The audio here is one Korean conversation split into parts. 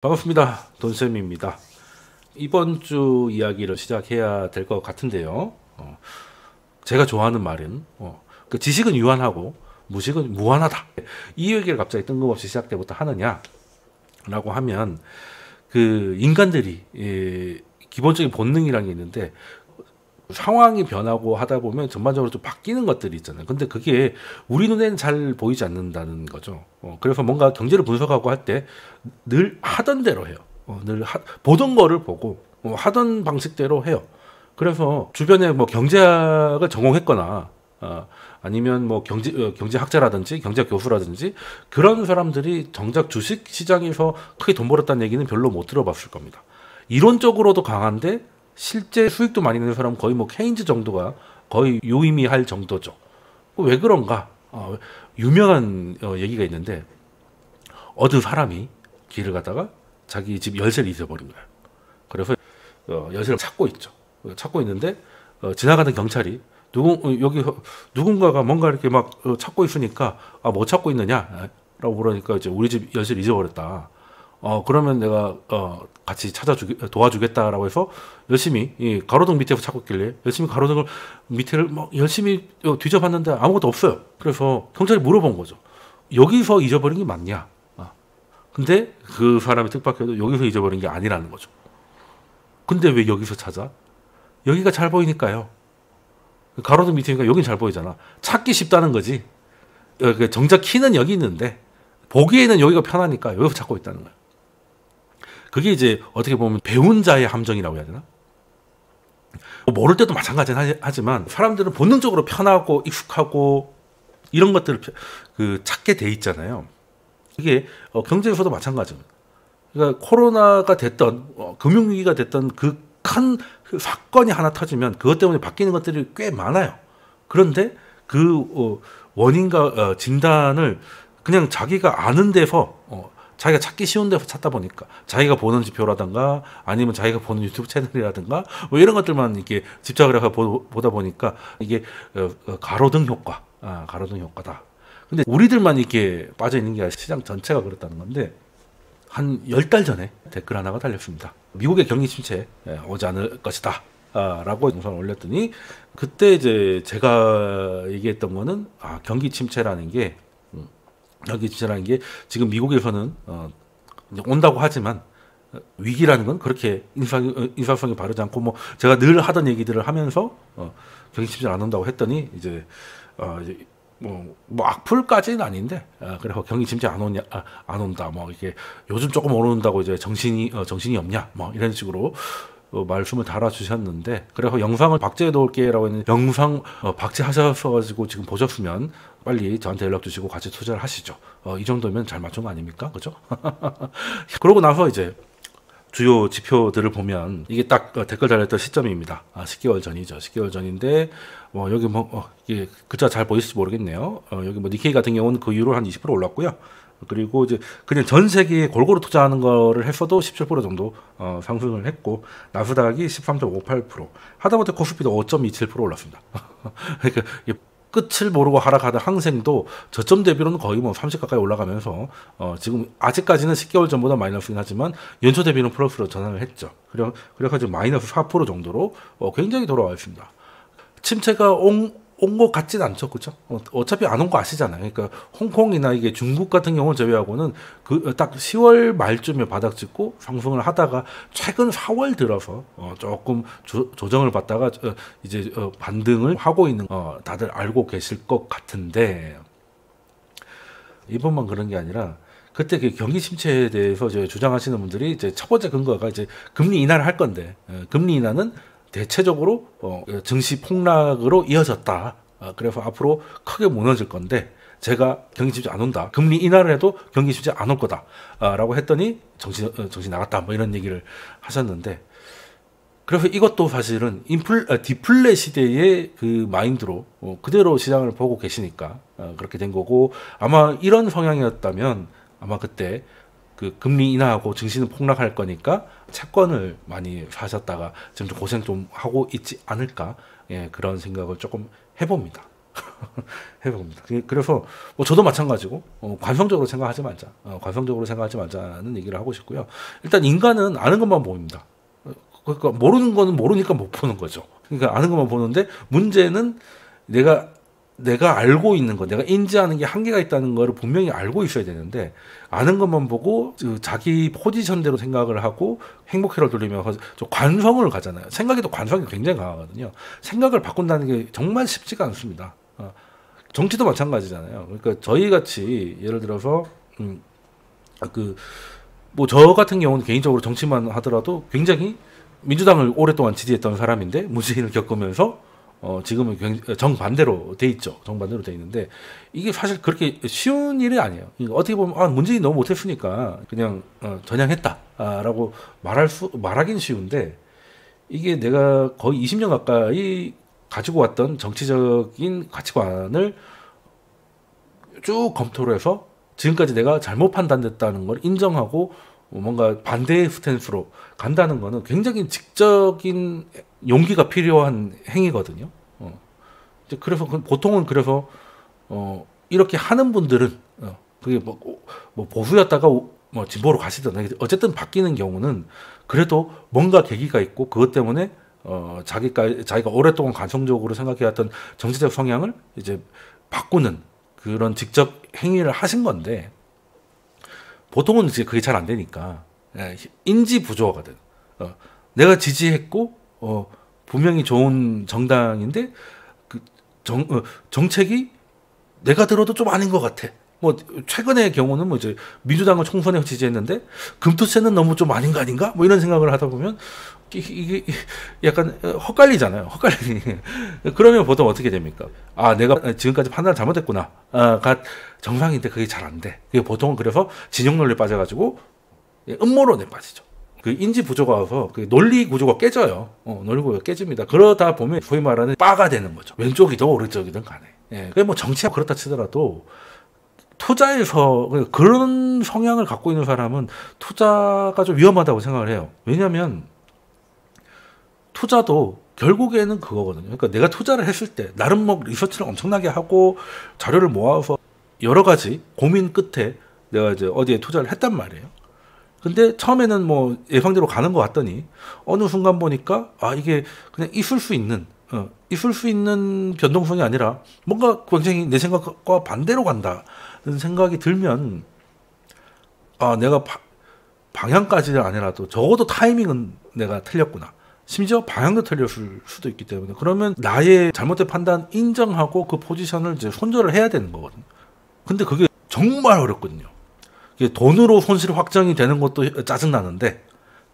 반갑습니다. 돈쌤입니다. 이번 주 이야기를 시작해야 될 것 같은데요. 제가 좋아하는 말은 그 지식은 유한하고 무식은 무한하다. 이 얘기를 갑자기 뜬금없이 시작 때부터 하느냐라고 하면 그 인간들이 기본적인 본능이라는 게 있는데 상황이 변하고 하다 보면 전반적으로 좀 바뀌는 것들이 있잖아요. 근데 그게 우리 눈에는 잘 보이지 않는다는 거죠. 그래서 뭔가 경제를 분석하고 할 때 늘 하던 대로 해요. 보던 거를 보고 하던 방식대로 해요. 그래서 주변에 뭐 경제학을 전공했거나 아니면 뭐 경제학자라든지 경제학 교수라든지 그런 사람들이 정작 주식 시장에서 크게 돈 벌었다는 얘기는 별로 못 들어봤을 겁니다. 이론적으로도 강한데 실제 수익도 많이 내는 사람은 거의 뭐 케인즈 정도가 거의 유의미할 정도죠. 왜 그런가? 유명한 얘기가 있는데 어느 사람이 길을 가다가 자기 집 열쇠를 잊어버린 거예요. 그래서 열쇠를 찾고 있죠. 찾고 있는데 지나가는 경찰이 누군가가 뭔가 이렇게 막 찾고 있으니까 뭐 찾고 있느냐라고 물으니까 이제 우리 집 열쇠를 잊어버렸다. 그러면 내가 같이 도와주겠다라고 해서 열심히 이 가로등 밑에서 찾고 있길래 열심히 가로등을 밑에를 막 열심히 뒤져봤는데 아무것도 없어요. 그래서 경찰이 물어본 거죠. 여기서 잊어버린 게 맞냐? 근데 그 사람이 뜻밖에도 여기서 잊어버린 게 아니라는 거죠. 근데 왜 여기서 찾아? 여기가 잘 보이니까요. 가로등 밑이니까 여긴 잘 보이잖아. 찾기 쉽다는 거지. 정작 키는 여기 있는데 보기에는 여기가 편하니까 여기서 찾고 있다는 거예요. 그게 이제 어떻게 보면 배운 자의 함정이라고 해야 되나? 모를 때도 마찬가지는 하지만 사람들은 본능적으로 편하고 익숙하고 이런 것들을 찾게 돼 있잖아요. 이게 경제에서도 마찬가지입니다. 그러니까 코로나가 됐던 금융위기가 됐던 그 큰 사건이 하나 터지면 그것 때문에 바뀌는 것들이 꽤 많아요. 그런데 그 원인과 진단을 그냥 자기가 아는 데서 자기가 찾기 쉬운 데서 찾다 보니까 자기가 보는 지표라든가 아니면 자기가 보는 유튜브 채널이라든가 뭐 이런 것들만 이렇게 집착을 해서 보다 보니까 이게 가로등 효과다. 근데 우리들만 이렇게 빠져 있는 게 아니라 시장 전체가 그렇다는 건데 한 10달 전에 댓글 하나가 달렸습니다. 미국의 경기 침체 오지 않을 것이다. 라고 영상을 올렸더니 그때 이제 제가 얘기했던 거는 경기 침체라는 게 지금 미국에서는 이제 온다고 하지만 위기라는 건 그렇게 인사성이 바르지 않고 뭐 제가 늘 하던 얘기들을 하면서 경기 침체 안 온다고 했더니 이제 뭐 악플까지는 아닌데 그래서 경기 침체 안 온다 뭐 이게 요즘 조금 오른다고 이제 정신이 없냐 뭐 이런 식으로 말씀을 달아주셨는데 그래서 영상을 박제해 놓을게라고 했는데 영상 박제하셔서 가지고 지금 보셨으면 빨리 저한테 연락 주시고 같이 투자를 하시죠. 이 정도면 잘 맞춘 거 아닙니까? 그죠? 그러고 나서 이제 주요 지표들을 보면 이게 딱 댓글 달렸던 시점입니다. 10개월 전이죠. 10개월 전인데 여기 이게 글자 잘 보이실지 모르겠네요. 여기 니케이 같은 경우는 그 이후로 한 20% 올랐고요. 그리고 이제 그냥 전 세계에 골고루 투자하는 거를 했어도 17% 정도 상승을 했고 나스닥이 13.58% 하다못해 코스피도 5.27% 올랐습니다. 그러니까 끝을 모르고 하락하던 항생도 저점 대비로는 거의 뭐 30 가까이 올라가면서 지금 아직까지는 10개월 전보다 마이너스긴 하지만 연초 대비는 플러스로 전환을 했죠. 그래가지고 마이너스 4% 정도로 굉장히 돌아와 있습니다. 침체가 온 것 같진 않죠, 그렇죠? 어차피 안 온 거 아시잖아요. 그러니까 홍콩이나 이게 중국 같은 경우 제외하고는 그 딱 10월 말쯤에 바닥 찍고 상승을 하다가 최근 4월 들어서 조금 조정을 받다가 이제 반등을 하고 있는 다들 알고 계실 것 같은데 이번만 그런 게 아니라 그때 그 경기 침체에 대해서 이제 주장하시는 분들이 이제 첫 번째 근거가 이제 금리 인하를 할 건데 금리 인하는 대체적으로 증시 폭락으로 이어졌다. 그래서 앞으로 크게 무너질 건데 제가 경기 침체 안 온다. 금리 인하를 해도 경기 침체 안 올 거다. 라고 했더니 정신 나갔다. 뭐 이런 얘기를 하셨는데 그래서 이것도 사실은 디플레 시대의 그 마인드로 그대로 시장을 보고 계시니까 그렇게 된 거고 아마 이런 성향이었다면 아마 그때 그 금리 인하하고 증시는 폭락할 거니까 채권을 많이 사셨다가 지금 좀 고생 좀 하고 있지 않을까 그런 생각을 조금 해봅니다. 해봅니다. 그래서 뭐 저도 마찬가지고 관성적으로 생각하지 말자. 관성적으로 생각하지 말자는 얘기를 하고 싶고요. 일단 인간은 아는 것만 보입니다. 그러니까 모르는 거는 모르니까 못 보는 거죠. 그러니까 아는 것만 보는데 문제는 내가 알고 있는 거, 내가 인지하는 게 한계가 있다는 거를 분명히 알고 있어야 되는데 아는 것만 보고 자기 포지션대로 생각을 하고 행복회로 돌리면서 좀 관성을 가잖아요. 생각에도 관성이 굉장히 강하거든요. 생각을 바꾼다는 게 정말 쉽지가 않습니다. 정치도 마찬가지잖아요. 그러니까 저희 같이 예를 들어서 뭐 저 같은 경우는 개인적으로 정치만 하더라도 굉장히 민주당을 오랫동안 지지했던 사람인데 문재인을 겪으면서 지금은 정반대로 돼 있죠. 정반대로 돼 있는데 이게 사실 그렇게 쉬운 일이 아니에요. 어떻게 보면 문재인이 너무 못했으니까 그냥 전향했다라고 말하긴 쉬운데 이게 내가 거의 20년 가까이 가지고 왔던 정치적인 가치관을 쭉 검토를 해서 지금까지 내가 잘못 판단됐다는 걸 인정하고 뭔가 반대의 스탠스로 간다는 거는 굉장히 직접적인 용기가 필요한 행위거든요. 그래서 보통은 그래서 이렇게 하는 분들은 그게 뭐 보수였다가 뭐 진보로 가시든 어쨌든 바뀌는 경우는 그래도 뭔가 계기가 있고 그것 때문에 자기가 오랫동안 관성적으로 생각해왔던 정치적 성향을 이제 바꾸는 그런 직접 행위를 하신 건데 보통은 이제 그게 잘 안 되니까 인지 부조화거든. 내가 지지했고 분명히 좋은 정당인데 그 정책이 내가 들어도 좀 아닌 것 같아. 뭐 최근의 경우는 뭐 이제 민주당을 총선에 지지했는데 금투세는 너무 좀 아닌 거 아닌가? 뭐 이런 생각을 하다 보면 이게 약간 헛갈리잖아요. 헛갈리니 그러면 보통 어떻게 됩니까? 내가 지금까지 판단을 잘못했구나. 가 정상인데 그게 잘 안 돼. 그게 보통은 그래서 진영 논리에 빠져가지고 음모론에 빠지죠. 그 인지 부조가 와서 그 논리 구조가 깨져요. 논리 구조가 깨집니다. 그러다 보면 소위 말하는 빠가 되는 거죠. 왼쪽이든 오른쪽이든 간에. 그게 뭐 정치가 그렇다 치더라도 투자에서 그런 성향을 갖고 있는 사람은 투자가 좀 위험하다고 생각을 해요. 왜냐하면 투자도 결국에는 그거거든요. 그러니까 내가 투자를 했을 때 나름 뭐 리서치를 엄청나게 하고 자료를 모아서 여러 가지 고민 끝에 내가 이제 어디에 투자를 했단 말이에요. 근데 처음에는 뭐 예상대로 가는 것 같더니 어느 순간 보니까 이게 그냥 있을 수 있는 변동성이 아니라 뭔가 굉장히 내 생각과 반대로 간다는 생각이 들면 내가 방향까지는 아니라도 적어도 타이밍은 내가 틀렸구나. 심지어 방향도 틀렸을 수도 있기 때문에 그러면 나의 잘못된 판단 인정하고 그 포지션을 이제 손절을 해야 되는 거거든요. 근데 그게 정말 어렵거든요. 돈으로 손실 확정이 되는 것도 짜증나는데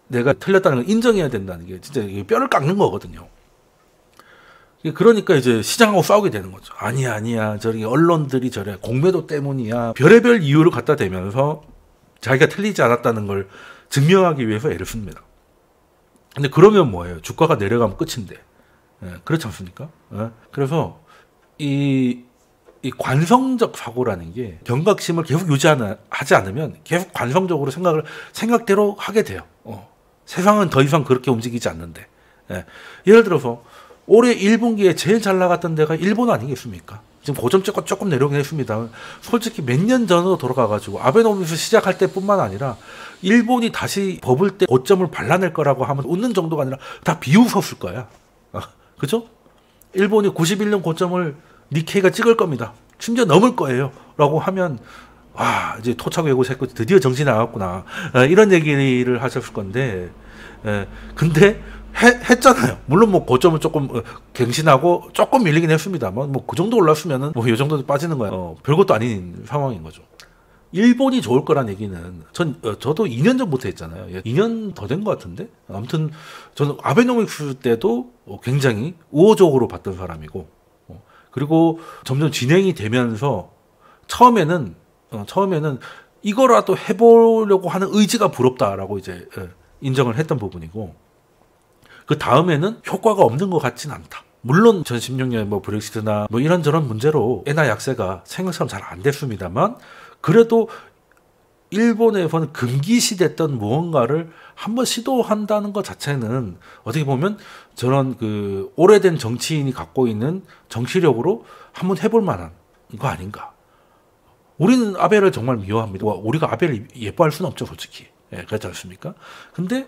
내가 틀렸다는 걸 인정해야 된다는 게 진짜 뼈를 깎는 거거든요. 그러니까 이제 시장하고 싸우게 되는 거죠. 아니야 저기 언론들이 저래 공매도 때문이야 별의별 이유를 갖다 대면서 자기가 틀리지 않았다는 걸 증명하기 위해서 애를 씁니다. 근데 그러면 뭐예요? 주가가 내려가면 끝인데. 그렇지 않습니까? 그래서 이 관성적 사고라는 게 경각심을 계속 하지 않으면 계속 관성적으로 생각대로 하게 돼요. 세상은 더 이상 그렇게 움직이지 않는데. 예를 들어서 올해 1분기에 제일 잘 나갔던 데가 일본 아니겠습니까? 지금 고점찍고 조금 내려오긴 했습니다. 솔직히 몇 년 전으로 돌아가가지고 아베노미스 시작할 때뿐만 아니라 일본이 다시 버블 때 고점을 발라낼 거라고 하면 웃는 정도가 아니라 다 비웃었을 거야. 그죠? 일본이 91년 고점을 니케이가 찍을 겁니다. 심지어 넘을 거예요. 라고 하면 이제 토착 외고했고 드디어 정신이 나왔구나. 이런 얘기를 하셨을 건데 근데 했잖아요. 물론 뭐 고점은 조금 갱신하고 조금 밀리긴 했습니다만 뭐 그 정도 올랐으면은 뭐 이 정도 빠지는 거야. 별것도 아닌 상황인 거죠. 일본이 좋을 거란 얘기는 저도 2년 전부터 했잖아요. 2년 더 된 것 같은데 아무튼 저는 아베노믹스 때도 굉장히 우호적으로 봤던 사람이고 그리고 점점 진행이 되면서 처음에는 이거라도 해보려고 하는 의지가 부럽다라고 이제 인정을 했던 부분이고 그 다음에는 효과가 없는 것 같진 않다. 물론 2016년에 뭐 브렉시트나 뭐 이런저런 문제로 엔화 약세가 생각처럼 잘 안 됐습니다만 그래도 일본에서는 금기시됐던 무언가를 한번 시도한다는 것 자체는 어떻게 보면 저런 그 오래된 정치인이 갖고 있는 정치력으로 한번 해볼 만한 거 아닌가. 우리는 아베를 정말 미워합니다. 우리가 아베를 예뻐할 수는 없죠, 솔직히. 예, 그렇지 않습니까? 근데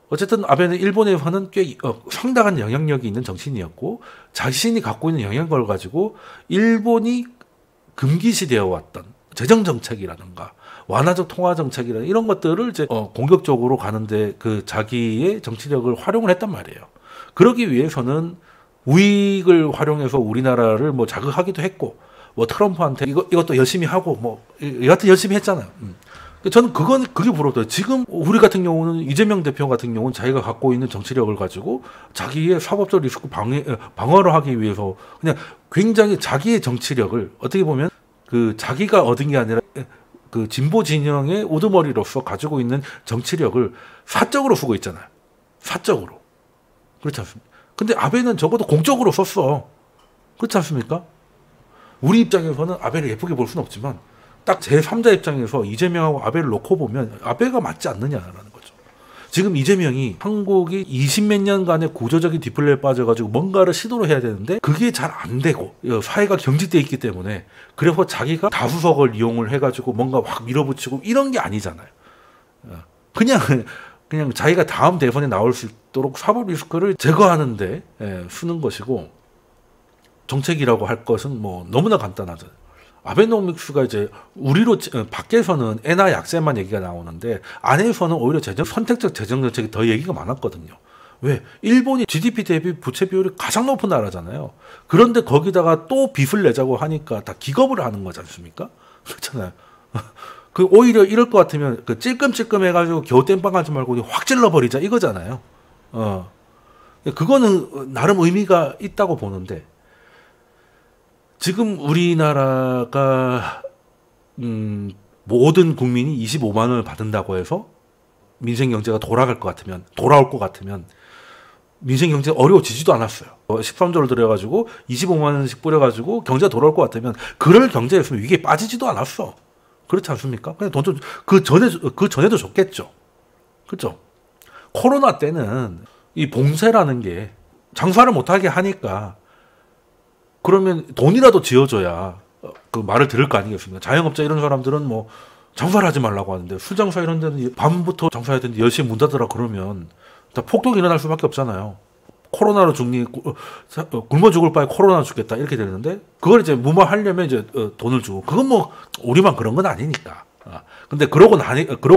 어쨌든 아베는 일본에서는 꽤 상당한 영향력이 있는 정치인이었고 자신이 갖고 있는 영향력을 가지고 일본이 금기시되어 왔던 재정 정책이라든가 완화적 통화 정책이라든가 이런 것들을 이제 공격적으로 가는데 그 자기의 정치력을 활용을 했단 말이에요. 그러기 위해서는 우익을 활용해서 우리나라를 뭐 자극하기도 했고 뭐 트럼프한테 이것도 열심히 하고 뭐 여하튼 열심히 했잖아요. 저는 그게 부럽더라고요. 지금 우리 같은 경우는 이재명 대표 같은 경우는 자기가 갖고 있는 정치력을 가지고 자기의 사법적 리스크 방어를 하기 위해서 그냥 굉장히 자기의 정치력을 어떻게 보면 그 자기가 얻은 게 아니라 그 진보 진영의 우두머리로서 가지고 있는 정치력을 사적으로 쓰고 있잖아요. 사적으로. 그렇지 않습니까? 근데 아베는 적어도 공적으로 썼어. 그렇지 않습니까? 우리 입장에서는 아베를 예쁘게 볼 수는 없지만 딱 제3자 입장에서 이재명하고 아베를 놓고 보면 아베가 맞지 않느냐라는 거죠. 지금 이재명이 한국이 20몇 년간의 구조적인 디플레에 빠져가지고 뭔가를 시도를 해야 되는데 그게 잘 안 되고 사회가 경직돼 있기 때문에 그래서 자기가 다수석을 이용을 해가지고 뭔가 확 밀어붙이고 이런 게 아니잖아요. 그냥 자기가 다음 대선에 나올 수 있도록 사법 리스크를 제거하는데 쓰는 것이고 정책이라고 할 것은 뭐 너무나 간단하죠. 아베노믹스가 이제 우리로 밖에서는 엔화 약세만 얘기가 나오는데 안에서는 오히려 선택적 재정 정책이 더 얘기가 많았거든요. 왜? 일본이 GDP 대비 부채 비율이 가장 높은 나라잖아요. 그런데 거기다가 또 빚을 내자고 하니까 다 기겁을 하는 거지 않습니까? 그렇잖아요. 그 오히려 이럴 것 같으면 그 찔끔찔끔 해가지고 겨우 땜빵하지 말고 확 찔러버리자 이거잖아요. 그거는 나름 의미가 있다고 보는데 지금 우리나라가 모든 국민이 25만 원을 받는다고 해서 민생 경제가 돌아올 것 같으면 민생 경제가 어려워지지도 않았어요. 13조를 들여가지고 25만 원씩 뿌려가지고 경제가 돌아올 것 같으면 그럴 경제였으면 위기에 빠지지도 않았어. 그렇지 않습니까? 그냥 돈 좀 그 전에도 줬겠죠. 그렇죠? 코로나 때는 이 봉쇄라는 게 장사를 못하게 하니까 그러면 돈이라도 지어줘야 그 말을 들을 거 아니겠습니까? 자영업자 이런 사람들은 뭐 장사를 하지 말라고 하는데 술 장사 이런 데는 밤부터 장사해야 되는데 10시에 문 닫으라 그러면 다 폭동이 일어날 수밖에 없잖아요. 코로나로 죽니 굶어 죽을 바에 코로나 죽겠다 이렇게 되는데 그걸 이제 무마하려면 이제 돈을 주고 그건 뭐 우리만 그런 건 아니니까. 근데 그러고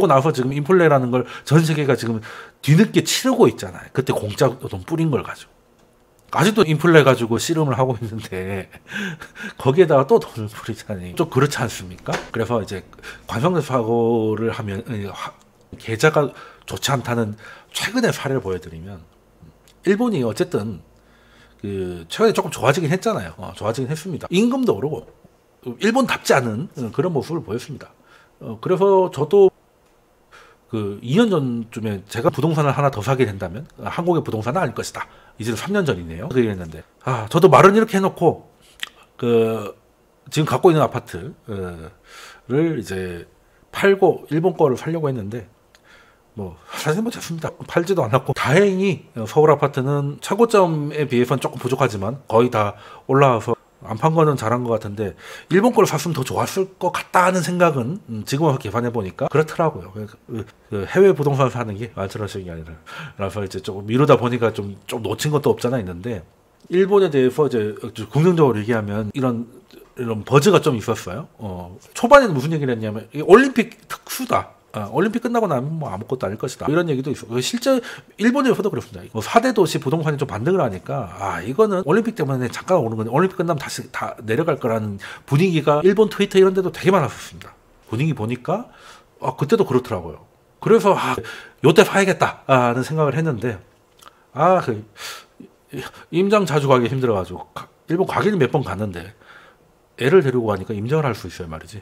나서 지금 인플레라는 걸 전 세계가 지금 뒤늦게 치르고 있잖아요. 그때 공짜 돈 뿌린 걸 가지고. 아직도 인플레 가지고 씨름을 하고 있는데 거기에다가 또 돈을 뿌리자니 좀 그렇지 않습니까? 그래서 이제 관성적 사고를 하면 계좌가 좋지 않다는 최근의 사례를 보여드리면 일본이 어쨌든 그 최근에 조금 좋아지긴 했잖아요. 좋아지긴 했습니다. 임금도 오르고 일본답지 않은 그런 모습을 보였습니다. 그래서 저도 그 2년 전쯤에 제가 부동산을 하나 더 사게 된다면 한국의 부동산은 아닐 것이다. 이제 3년 전이네요. 그렇게 했는데 저도 말은 이렇게 해놓고 그 지금 갖고 있는 아파트를 이제 팔고 일본 거를 살려고 했는데 뭐 사실 뭐 됐습니다. 팔지도 않았고 다행히 서울 아파트는 최고점에 비해서는 조금 부족하지만 거의 다 올라와서 안 판 거는 잘한 것 같은데 일본 거를 샀으면 더 좋았을 것 같다는 생각은 지금 와서 계산해 보니까 그렇더라고요. 그 해외 부동산 사는 게 알뜰하시는 게 아니라 그래서 이제 조금 미루다 보니까 좀 놓친 것도 없잖아 있는데 일본에 대해서 이제 긍정적으로 얘기하면 이런 버즈가 좀 있었어요. 초반에는 무슨 얘기를 했냐면 올림픽 특수다. 올림픽 끝나고 나면 뭐 아무것도 아닐 것이다. 이런 얘기도 있어. 실제 일본에서도 그렇습니다. 4대 도시 부동산이 좀 반등을 하니까 이거는 올림픽 때문에 잠깐 오는 건데 올림픽 끝나면 다시 다 내려갈 거라는 분위기가 일본 트위터 이런 데도 되게 많았었습니다. 분위기 보니까 그때도 그렇더라고요. 그래서 요때 사야겠다 하는 생각을 했는데 그 임장 자주 가기 힘들어가지고 일본 가기는 몇 번 갔는데 애를 데리고 가니까 임장을 할 수 있어요 말이지.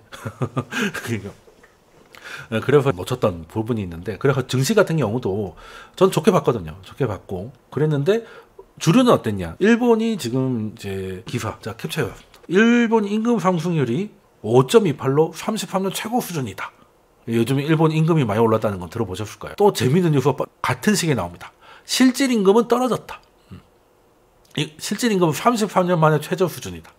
그래서 놓쳤던 부분이 있는데 그래서 증시 같은 경우도 전 좋게 봤거든요. 좋게 봤고 그랬는데 주류는 어땠냐? 일본이 지금 이제 자 캡처해봤습니다. 일본 임금 상승률이 5.28로 33년 최고 수준이다. 요즘 일본 임금이 많이 올랐다는 건 들어보셨을 거예요. 또 재미있는 뉴스가 같은 시기에 나옵니다. 실질 임금은 떨어졌다. 실질 임금은 33년 만에 최저 수준이다.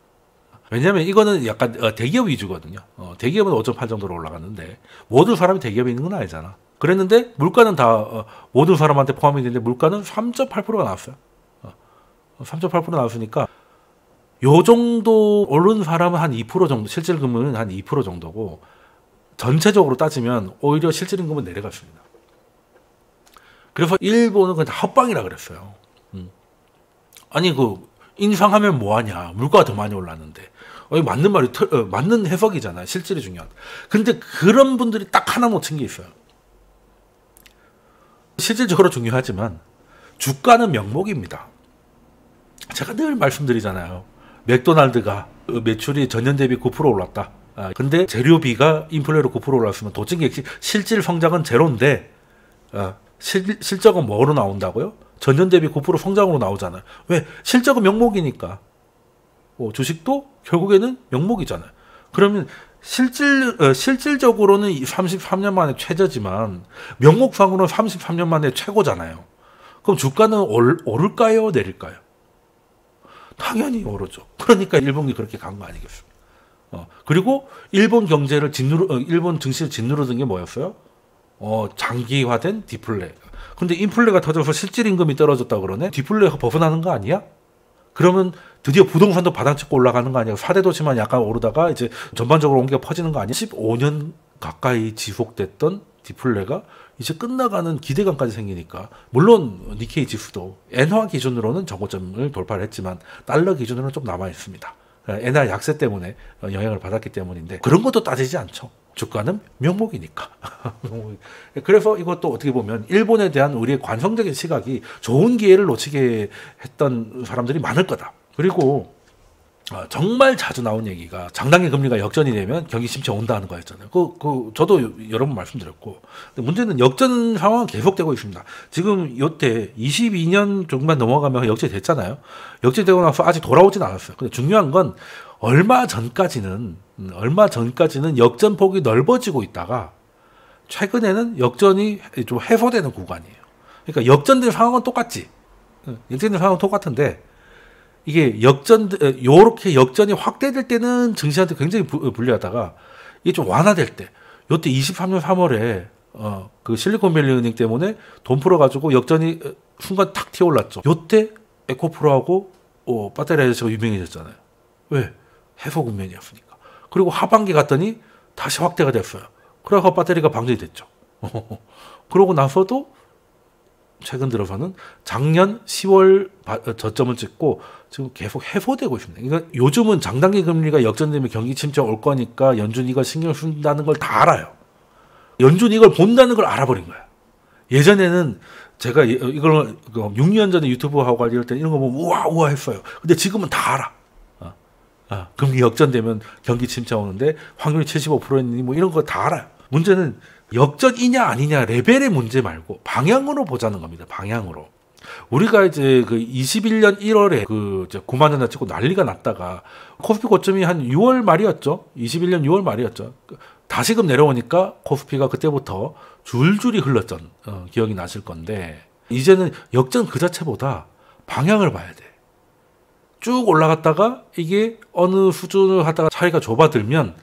왜냐하면 이거는 약간 대기업 위주거든요. 대기업은 5.8 정도로 올라갔는데 모든 사람이 대기업에 있는 건 아니잖아. 그랬는데 물가는 다 모든 사람한테 포함이 되는데 물가는 3.8%가 나왔어요. 3.8% 나왔으니까 요 정도 오른 사람은 한 2% 정도, 실질임금은 한 2% 정도고 전체적으로 따지면 오히려 실질임금은 내려갔습니다. 그래서 일본은 그냥 헛방이라 그랬어요. 아니 인상하면 뭐하냐, 물가가 더 많이 올랐는데. 맞는 말이 맞는 해석이잖아요. 실질이 중요하다. 근데 그런 분들이 딱 하나 놓친 게 있어요. 실질적으로 중요하지만 주가는 명목입니다. 제가 늘 말씀드리잖아요. 맥도날드가 매출이 전년 대비 9% 올랐다. 근데 재료비가 인플레로 9% 올랐으면 도찐객식 실질 성장은 제로인데 실적은 뭐로 나온다고요? 전년 대비 9% 성장으로 나오잖아요. 왜? 실적은 명목이니까. 주식도 결국에는 명목이잖아요. 그러면 실질적으로는 33년 만에 최저지만 명목상으로는 33년 만에 최고잖아요. 그럼 주가는 오를까요? 내릴까요? 당연히 오르죠. 그러니까 일본이 그렇게 간 거 아니겠습니까? 그리고 일본 경제를 일본 증시를 짓누르던 게 뭐였어요? 장기화된 디플레. 근데 인플레가 터져서 실질 임금이 떨어졌다 그러네? 디플레가 벗어나는 거 아니야? 그러면 드디어 부동산도 바닥 찍고 올라가는 거 아니야? 4대 도시만 약간 오르다가 이제 전반적으로 옮겨 퍼지는 거 아니야? 15년 가까이 지속됐던 디플레가 이제 끝나가는 기대감까지 생기니까, 물론 니케이 지수도 엔화 기준으로는 저고점을 돌파를 했지만 달러 기준으로는 좀 남아 있습니다. 엔화 약세 때문에 영향을 받았기 때문인데 그런 것도 따지지 않죠. 주가는 명목이니까. 그래서 이것도 어떻게 보면 일본에 대한 우리의 관성적인 시각이 좋은 기회를 놓치게 했던 사람들이 많을 거다. 그리고 정말 자주 나온 얘기가 장단기 금리가 역전이 되면 경기 침체 온다는 거였잖아요. 저도 여러 번 말씀드렸고, 근데 문제는 역전 상황은 계속되고 있습니다. 지금 요때 22년 정도만 넘어가면 역전이 됐잖아요. 역전되고 나서 아직 돌아오진 않았어요. 근데 중요한 건 얼마 전까지는 역전폭이 넓어지고 있다가 최근에는 역전이 좀 해소되는 구간이에요. 그러니까 역전된 상황은 똑같지. 역전된 상황은 똑같은데 이게 요렇게 역전이 확대될 때는 증시한테 굉장히 불리하다가 이게 좀 완화될 때, 요때 23년 3월에 그 실리콘밸리 은행 때문에 돈 풀어가지고 역전이 순간 탁 튀어올랐죠. 요때 에코프로하고 배터리 아저씨가 유명해졌잖아요. 왜? 해소 국면이었으니까. 그리고 하반기 갔더니 다시 확대가 됐어요. 그래서 배터리가 방전이 됐죠. 그러고 나서도 최근 들어서는 작년 10월 저점을 찍고 지금 계속 해소되고 있습니다. 그러니까 요즘은 장단기 금리가 역전되면 경기 침체 올 거니까 연준이 이걸 신경 쓴다는 걸 다 알아요. 연준이 이걸 본다는 걸 알아버린 거야. 예전에는 제가 이걸 6년 전에 유튜브 하고 이럴 때 이런 거 보면 우와 했어요. 근데 지금은 다 알아. 금리 역전되면 경기 침체 오는데 확률이 75%니 뭐 이런 거 다 알아요. 문제는 역전이냐 아니냐 레벨의 문제 말고 방향으로 보자는 겁니다. 방향으로. 우리가 이제 그 21년 1월에 그 9만 원을 찍고 난리가 났다가 코스피 고점이 한 6월 말이었죠. 21년 6월 말이었죠. 다시금 내려오니까 코스피가 그때부터 줄줄이 흘렀던 기억이 나실 건데, 이제는 역전 그 자체보다 방향을 봐야 돼. 쭉 올라갔다가 이게 어느 수준을 하다가 차이가 좁아들면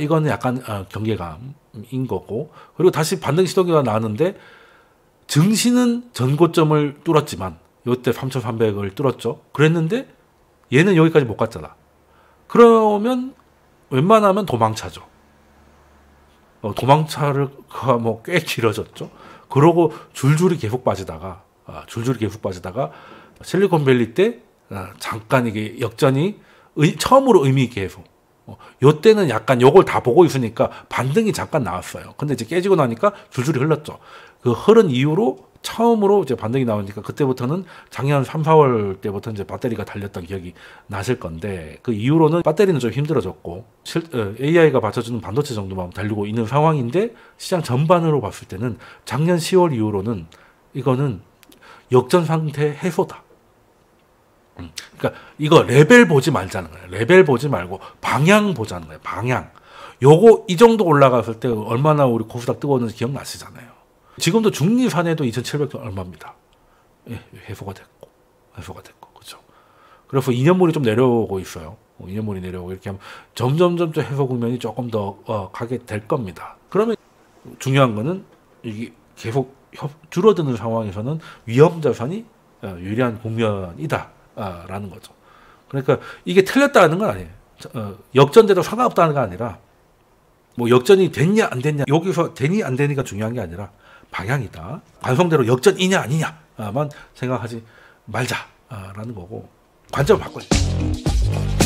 이거는 약간 경계감인 거고, 그리고 다시 반등 시도가 나왔는데 증시는 전고점을 뚫었지만 이때 3,300을 뚫었죠. 그랬는데 얘는 여기까지 못 갔잖아. 그러면 웬만하면 도망차죠. 도망차가 뭐 꽤 길어졌죠. 그러고 줄줄이 계속 빠지다가 실리콘밸리 때 잠깐 이게 역전이 처음으로 의미 있게 해서 요때는 약간 요걸 다 보고 있으니까 반등이 잠깐 나왔어요. 근데 이제 깨지고 나니까 줄줄이 흘렀죠. 그 흐른 이후로 처음으로 이제 반등이 나오니까 그때부터는 작년 3, 4월 때부터 이제 배터리가 달렸던 기억이 나실 건데, 그 이후로는 배터리는 좀 힘들어졌고 AI가 받쳐주는 반도체 정도만 달리고 있는 상황인데, 시장 전반으로 봤을 때는 작년 10월 이후로는 이거는 역전 상태 해소다. 그러니까 이거 레벨 보지 말자는 거예요. 레벨 보지 말고 방향 보자는 거예요. 방향. 요거 이 정도 올라갔을 때 얼마나 우리 코스닥 뜨거웠는지 기억나시잖아요. 지금도 중립한에도 2,700원 얼마입니다. 예, 회수가 됐고 그렇죠. 그래서 2년물이 좀 내려오고 있어요. 2년물이 내려오고 이렇게 하면 점점 해소 국면이 조금 더 가게 될 겁니다. 그러면 중요한 거는 이게 계속 줄어드는 상황에서는 위험 자산이 유리한 국면이다라는 거죠. 그러니까 이게 틀렸다는 건 아니에요. 역전돼도 상관없다는 게 아니라 뭐 역전이 됐냐 안 됐냐 여기서 되니 안 되니가 중요한 게 아니라 방향이다. 관성대로 역전이냐 아니냐만 생각하지 말자라는 거고 관점을 바꿔야 돼.